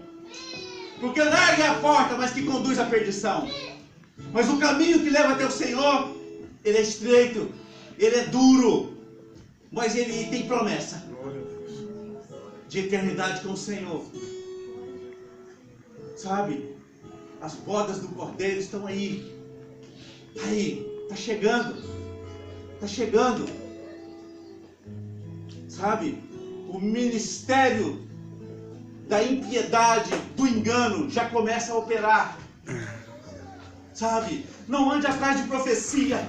Porque larga é a porta, mas que conduz à perdição. Mas o caminho que leva até o Senhor, ele é estreito, ele é duro, mas ele tem promessa de eternidade com o Senhor. Sabe? As bodas do Cordeiro estão aí. Está aí, está chegando. Está chegando. Sabe? O ministério da impiedade, do engano, já começa a operar. Sabe? Não ande atrás de profecia.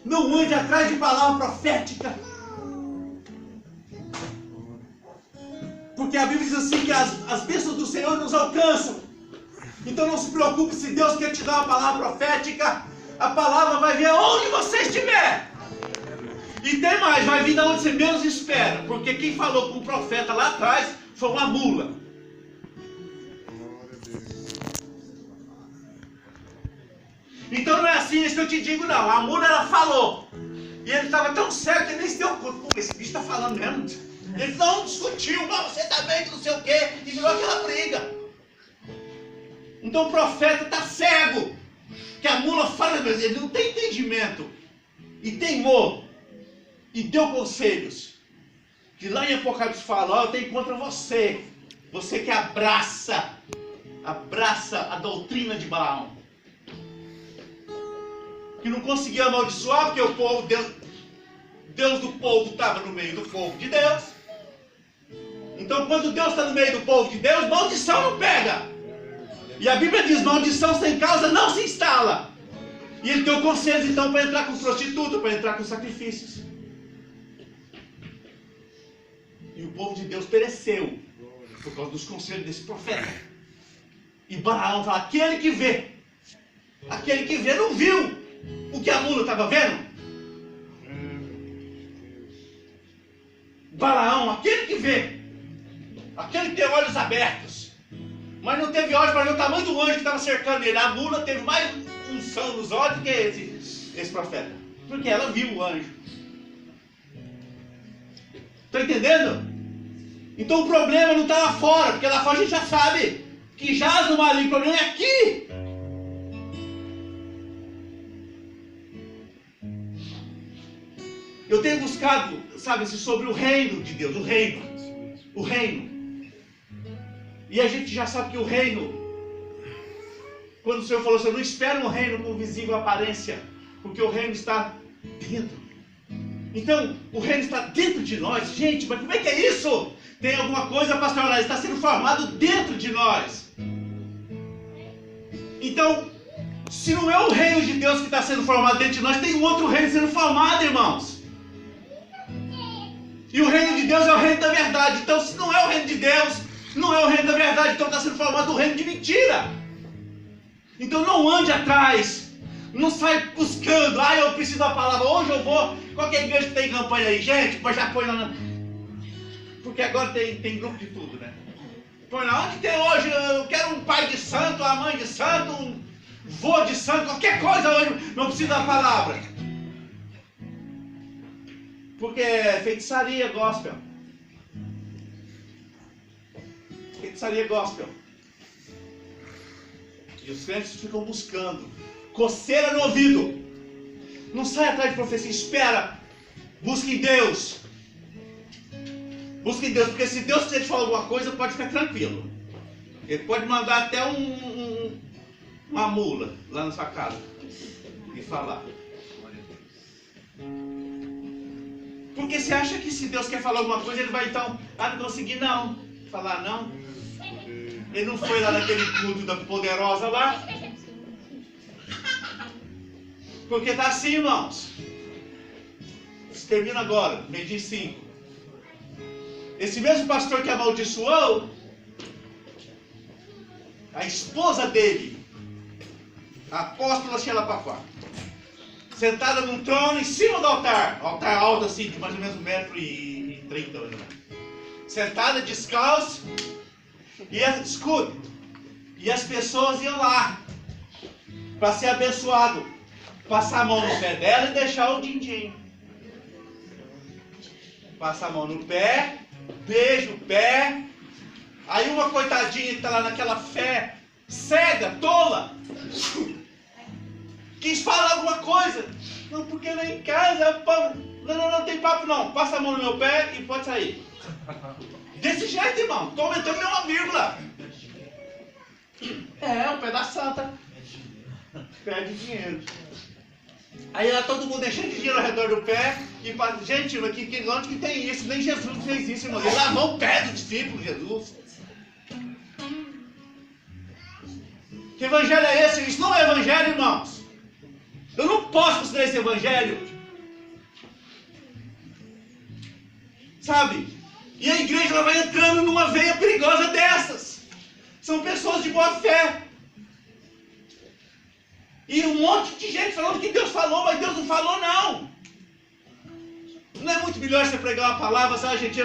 Não ande atrás de palavra profética. Porque a Bíblia diz assim que as bênçãos do Senhor nos alcançam. Então não se preocupe, se Deus quer te dar uma palavra profética, a palavra vai vir aonde você estiver. E tem mais, vai vir de onde você menos espera. Porque quem falou com o profeta lá atrás foi uma mula. Então não é assim, isso que eu te digo não. A mula ela falou. E ele estava tão certo que ele nem se deu conta. Pô, esse bicho está falando mesmo. Ele não discutiu, mas você está bem, que não sei o quê. E virou aquela briga. Então o profeta está cego. Que a mula fala, mas ele não tem entendimento. E teimou. E deu conselhos. Que lá em Apocalipse fala, ó, eu tenho contra você. Você que abraça a doutrina de Balaão. Que não conseguia amaldiçoar, porque o povo, Deus do povo estava no meio do povo de Deus. Então quando Deus está no meio do povo de Deus, maldição não pega. E a Bíblia diz, maldição sem causa não se instala. E ele deu conselhos então para entrar com prostituta, para entrar com sacrifícios. E o povo de Deus pereceu por causa dos conselhos desse profeta. E Balaão fala, aquele que vê não viu o que a mula estava vendo? Balaão, aquele que vê, aquele que tem olhos abertos, mas não teve olhos para ver o tamanho do anjo que estava cercando ele. A mula teve mais unção nos olhos do que esse profeta, porque ela viu o anjo. Está entendendo? Então o problema não está lá fora, porque lá fora a gente já sabe que jaz no maligno. O problema é aqui. Eu tenho buscado, sabe, sobre o reino de Deus, o reino. E a gente já sabe que o reino, quando o Senhor falou assim, não espera um reino com visível aparência, porque o reino está dentro. Então, o reino está dentro de nós. Gente, mas como é que é isso? Tem alguma coisa, pastor Anaís, está sendo formado dentro de nós. Então, se não é o reino de Deus que está sendo formado dentro de nós, tem um outro reino sendo formado, irmãos. E o reino de Deus é o reino da verdade. Então, se não é o reino de Deus, não é o reino da verdade, então está sendo formado o reino de mentira. Então não ande atrás, não sai buscando, eu preciso da palavra, hoje eu vou, qualquer igreja que tem campanha aí, gente, mas já põe lá na... Porque agora tem grupo de tudo, né? Põe lá, onde tem hoje, eu quero um pai de santo, uma mãe de santo, um vô de santo, qualquer coisa hoje, não precisa da palavra. Porque é feitiçaria gospel. Feitiçaria gospel. E os crentes ficam buscando. Coceira no ouvido. Não sai atrás de profecia, espera. Busque em Deus. Busque em Deus, porque se Deus quiser te falar alguma coisa, pode ficar tranquilo. Ele pode mandar até uma mula lá na sua casa e falar. Porque você acha que se Deus quer falar alguma coisa, ele vai então, não conseguir não, falar não. Ele não foi lá naquele culto da poderosa lá. Porque está assim, irmãos. Termina agora, meio-dia 5. Esse mesmo pastor que amaldiçoou a esposa dele, a apóstola Sheila Pafá, sentada num trono em cima do altar alto assim, de mais ou menos 1,30 m, mais ou menos. Sentada descalço, e escuta, e as pessoas iam lá para ser abençoado, passar a mão no pé dela e deixar o din-din. Passa a mão no pé, beija o pé. Aí uma coitadinha que está lá naquela fé cega, tola, quis falar alguma coisa. Não, porque lá em casa, não tem papo não. Passa a mão no meu pé e pode sair. Desse jeito, irmão. Estou aumentando nenhuma vírgula. É, um pedaço santa. Perde dinheiro. Aí lá todo mundo enchendo de dinheiro ao redor do pé. E fala, gente, onde que tem isso? Nem Jesus fez isso, irmão. Ele lavou o pé do discípulo, Jesus. Que evangelho é esse? Isso não é evangelho, irmãos. Eu não posso considerar esse evangelho. Sabe? E a igreja ela vai entrando numa veia perigosa dessas. São pessoas de boa fé. E um monte de gente falando que Deus falou, mas Deus não falou, não. Não é muito melhor você pregar uma palavra, sabe, gente?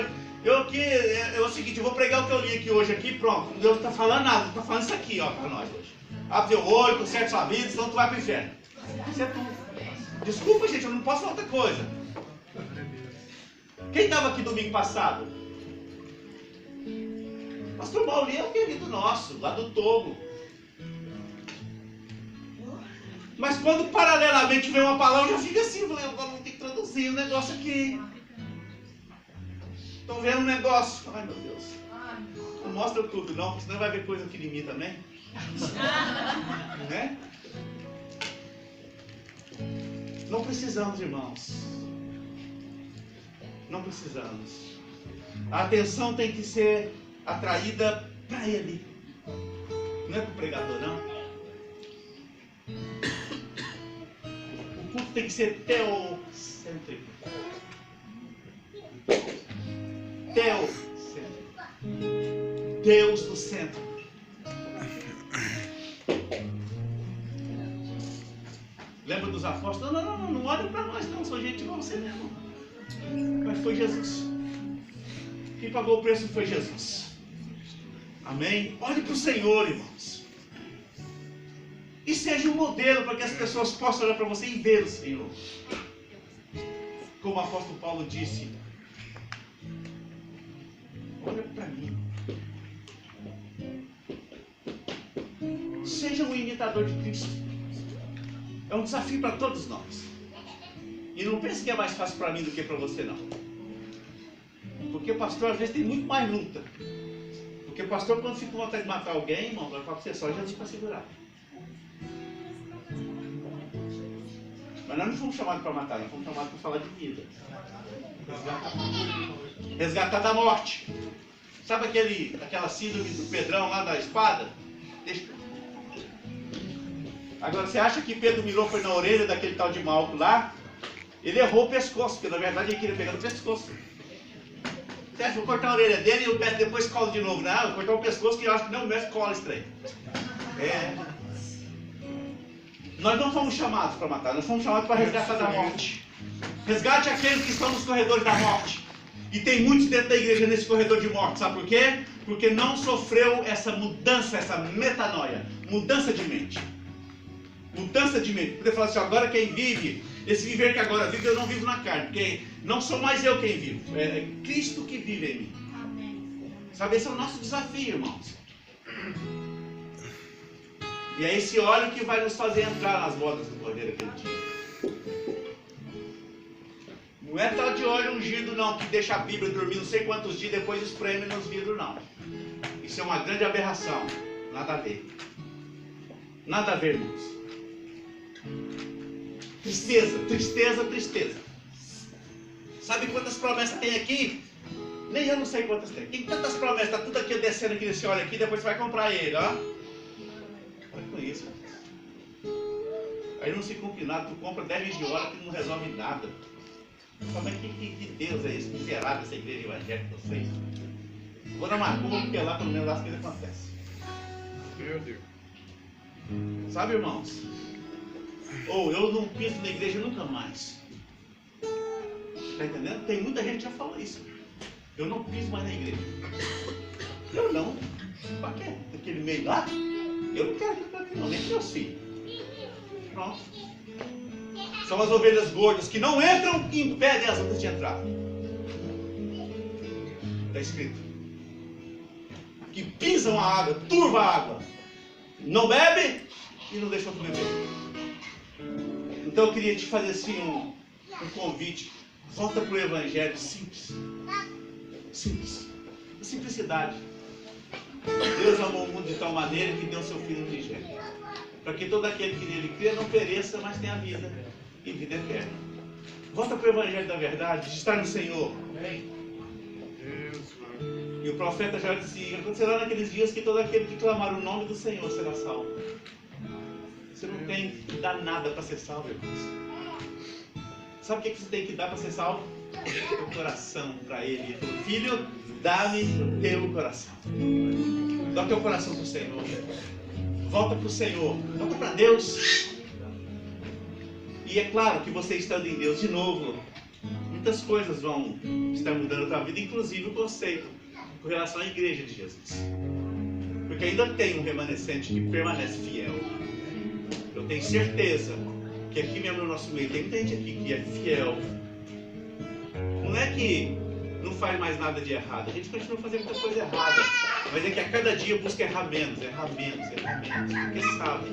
Eu aqui, é o seguinte, eu vou pregar o que eu li aqui hoje, aqui, pronto. Deus não está falando nada, está falando isso aqui, ó, para nós hoje. Abre teu olho, conserte sua vida, senão tu vai para o inferno. Isso é tudo. Desculpa, gente, eu não posso falar outra coisa. Quem estava aqui domingo passado? Pastor Mauri é um querido nosso, lá do Togo. Mas quando paralelamente vem uma palavra, eu já fico assim, eu falei, eu vou ter que traduzir um negócio aqui. Estão vendo um negócio. Ai, meu Deus. Não mostra tudo, não, porque senão vai ver coisa aqui de mim também. Né? Não precisamos, irmãos. Não precisamos. A atenção tem que ser atraída para Ele. Não é para o pregador, não. O culto tem que ser teocêntrico. Teocêntrico. Deus no centro. Lembra dos apóstolos? Não olhem para nós não, sou gente igual você mesmo. Mas foi Jesus. Quem pagou o preço foi Jesus. Amém? Olhe para o Senhor, irmãos. E seja um modelo para que as pessoas possam olhar para você e ver o Senhor. Como o apóstolo Paulo disse, olha para mim. Seja um imitador de Cristo. É um desafio para todos nós. E não pense que é mais fácil para mim do que para você, não. Porque o pastor às vezes tem muito mais luta. Porque o pastor, quando fica com vontade de matar alguém, irmão, vai falar para você só Jesus para segurar. Mas nós não fomos chamados para matar, nós fomos chamados para falar de vida. Resgatar da morte. Sabe aquela síndrome do Pedrão lá da espada? Agora, você acha que Pedro mirou foi na orelha daquele tal de Malco lá? Ele errou o pescoço, porque na verdade ele queria pegar no pescoço. Você acha que vou cortar a orelha dele e o mestre depois cola de novo? Não, vou cortar o pescoço que eu acho que não, o mestre cola estranho. Nós não fomos chamados para matar, nós fomos chamados para resgatar da morte. Resgate aqueles que estão nos corredores da morte. E tem muitos dentro da igreja nesse corredor de morte, sabe por quê? Porque não sofreu essa mudança, essa metanoia, mudança de mente. Mudança de mente. Poder falar assim, agora quem vive, esse viver que agora vive, eu não vivo na carne, porque não sou mais eu quem vivo, é Cristo que vive em mim. Amém. Sabe, esse é o nosso desafio, irmãos. E é esse óleo que vai nos fazer entrar nas bodas do Cordeiro aquele dia. Não é tal de óleo ungido não, que deixa a Bíblia dormir não sei quantos dias, depois espreme nos vidros não. Isso é uma grande aberração. Nada a ver. Nada a ver, irmãos. Tristeza, tristeza, tristeza. Sabe quantas promessas tem aqui? Nem eu não sei quantas tem. Tem tantas promessas, está tudo aqui descendo aqui nesse óleo aqui, depois você vai comprar ele, ó. Olha com isso. Aí não se cumpre nada, tu compra 10 litros de óleo que não resolve nada. Mas que Deus é esse? Que será dessa igreja evangélica de vocês? Vou dar uma curva porque lá pelo menos as coisas acontecem. Meu Deus. Sabe, irmãos? Ou eu não piso na igreja nunca mais. Tá entendendo? Tem muita gente que já fala isso. Eu não piso mais na igreja. Eu não. Pra quê? Aquele meio lá? Eu não quero ir pra aqui não, nem meus filhos. Pronto. São as ovelhas gordas que não entram e impedem as outras de entrar. Está escrito. Que pisam a água, turva a água. Não bebe e não deixa outro beber. Então eu queria te fazer assim um convite. Volta para o evangelho simples. Simples. Simplicidade. Deus amou o mundo de tal maneira que deu seu Filho unigênito, para que todo aquele que nele crê não pereça, mas tenha vida e vida eterna. Volta para o evangelho da verdade, de estar no Senhor. E o profeta já disse: acontecerá naqueles dias que todo aquele que clamar o nome do Senhor será salvo. Você não tem que dar nada para ser salvo, irmãos. Sabe o que você tem que dar para ser salvo? O coração para Ele. Ele falou: filho, dá-me o teu coração. Dá o teu coração para o Senhor. Volta para o Senhor. Volta para Deus. E é claro que você estando em Deus de novo, muitas coisas vão estar mudando a tua vida, inclusive o conceito com relação à igreja de Jesus. Porque ainda tem um remanescente que permanece fiel. Eu tenho certeza que aqui mesmo no nosso meio tem muita gente aqui que é fiel. Não é que não faz mais nada de errado, a gente continua fazendo muita coisa errada, mas é que a cada dia busca errar menos, porque sabe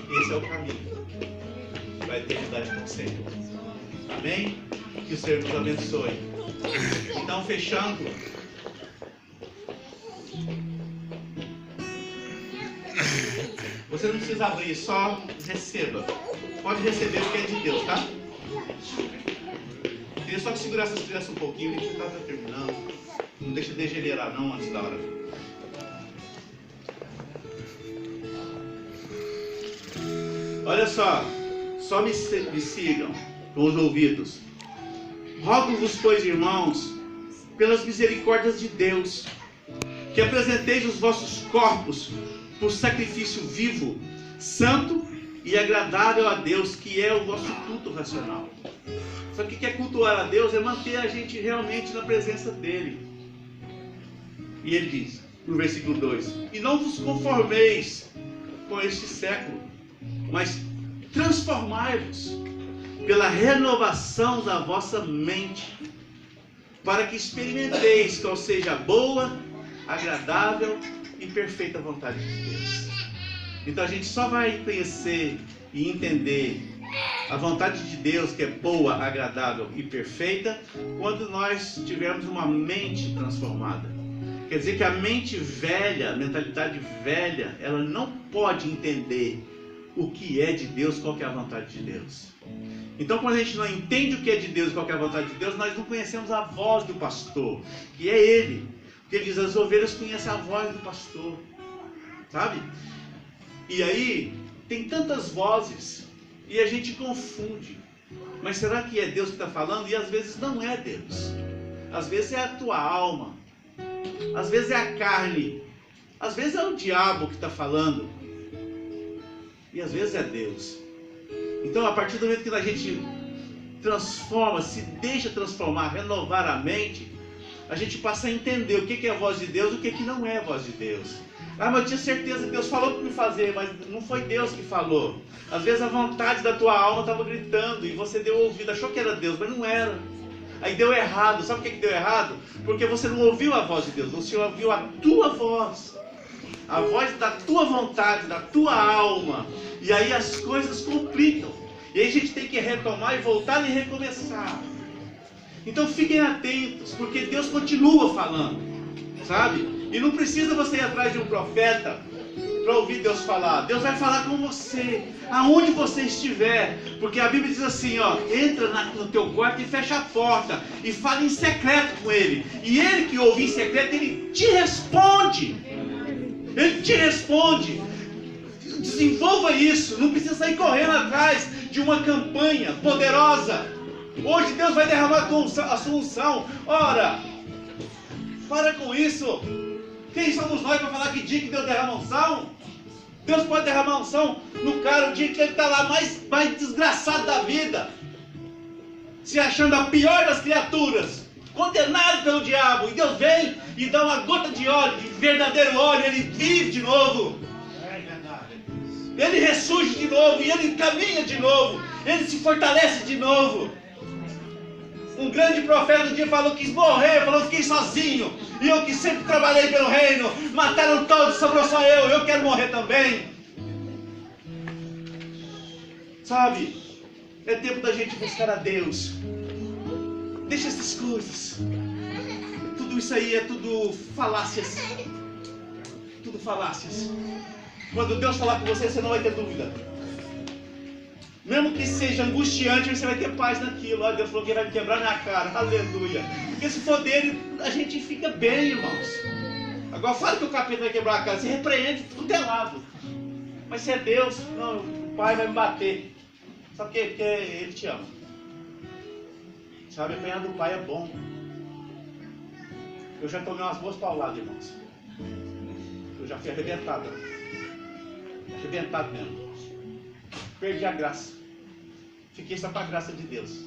que esse é o caminho para a eternidade com o Senhor. Amém? Que o Senhor nos abençoe. Então, fechando, você não precisa abrir, só receba. Pode receber o que é de Deus, tá? Queria só que segurasse as crianças um pouquinho, a gente está terminando. Não deixa degenerar não antes da hora. Olha só me sigam com os ouvidos. Rogo-vos, pois, irmãos, pelas misericórdias de Deus, que apresenteis os vossos corpos por sacrifício vivo, santo e agradável a Deus, que é o vosso culto racional. Só que quer cultuar a Deus é manter a gente realmente na presença dEle. E Ele diz, no versículo 2: e não vos conformeis com este século, mas transformai-vos pela renovação da vossa mente, para que experimenteis qual seja a boa, agradável e perfeita vontade de Deus. Então a gente só vai conhecer e entender a vontade de Deus, que é boa, agradável e perfeita, quando nós tivermos uma mente transformada. Quer dizer que a mente velha, a mentalidade velha, ela não pode entender o que é de Deus, qual que é a vontade de Deus. Então, quando a gente não entende o que é de Deus, qual que é a vontade de Deus, nós não conhecemos a voz do pastor, que é Ele. Porque Ele diz: as ovelhas conhecem a voz do pastor, sabe? E aí, tem tantas vozes, e a gente confunde. Mas será que é Deus que está falando? E às vezes não é Deus. Às vezes é a tua alma. Às vezes é a carne. Às vezes é o diabo que está falando. E às vezes é Deus. Então, a partir do momento que a gente transforma, se deixa transformar, renovar a mente, a gente passa a entender o que é a voz de Deus e o que não é a voz de Deus. Ah, mas eu tinha certeza que Deus falou para me fazer, mas não foi Deus que falou. Às vezes a vontade da tua alma estava gritando e você deu ouvido, achou que era Deus, mas não era. Aí deu errado. Sabe por que deu errado? Porque você não ouviu a voz de Deus, você ouviu a tua voz. A voz da tua vontade, da tua alma. E aí as coisas complicam. E aí a gente tem que retomar e voltar e recomeçar. Então fiquem atentos, porque Deus continua falando, sabe? E não precisa você ir atrás de um profeta para ouvir Deus falar. Deus vai falar com você, aonde você estiver. Porque a Bíblia diz assim, ó: entra no teu quarto e fecha a porta e fala em secreto com Ele. E Ele que ouve em secreto, Ele te responde. Ele te responde. Desenvolva isso. Não precisa sair correndo atrás de uma campanha poderosa. Hoje Deus vai derramar a sua unção. Ora, para com isso. Quem somos nós para falar que dia que Deus derrama unção? Deus pode derramar unção no cara o dia que ele está lá mais desgraçado da vida, se achando a pior das criaturas, condenado pelo diabo. E Deus vem e dá uma gota de óleo, de verdadeiro óleo. Ele vive de novo. Ele ressurge de novo e ele caminha de novo. Ele se fortalece de novo. Um grande profeta um dia falou que quis morrer, falou que fiquei sozinho. E eu que sempre trabalhei pelo reino, mataram todos, sobrou só eu quero morrer também. Sabe, é tempo da gente buscar a Deus. Deixa essas coisas. Tudo isso aí é tudo falácias. Tudo falácias. Quando Deus falar com você, você não vai ter dúvida. Mesmo que seja angustiante, você vai ter paz naquilo. Deus falou que vai me quebrar na cara. Aleluia. Porque se for dele, a gente fica bem, irmãos. Agora fala que o capeta vai quebrar a cara. Você repreende tudo é lado. Mas se é Deus, não, o pai vai me bater. Sabe por quê? Porque ele te ama. Sabe, apanhar do pai é bom. Eu já tomei umas boas pauladas, irmãos. Eu já fui arrebentado. Arrebentado mesmo. Perdi a graça. Fiquei só com a graça de Deus.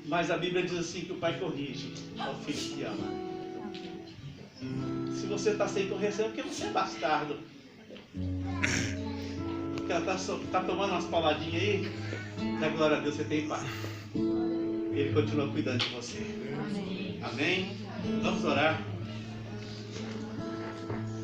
Mas a Bíblia diz assim que o pai corrige ao filho que ama. Se você está sem correção, é porque você é bastardo. Porque ela está tomando umas pauladinhas aí. Da glória a Deus, você tem pai. Ele continua cuidando de você. Amém? Vamos orar.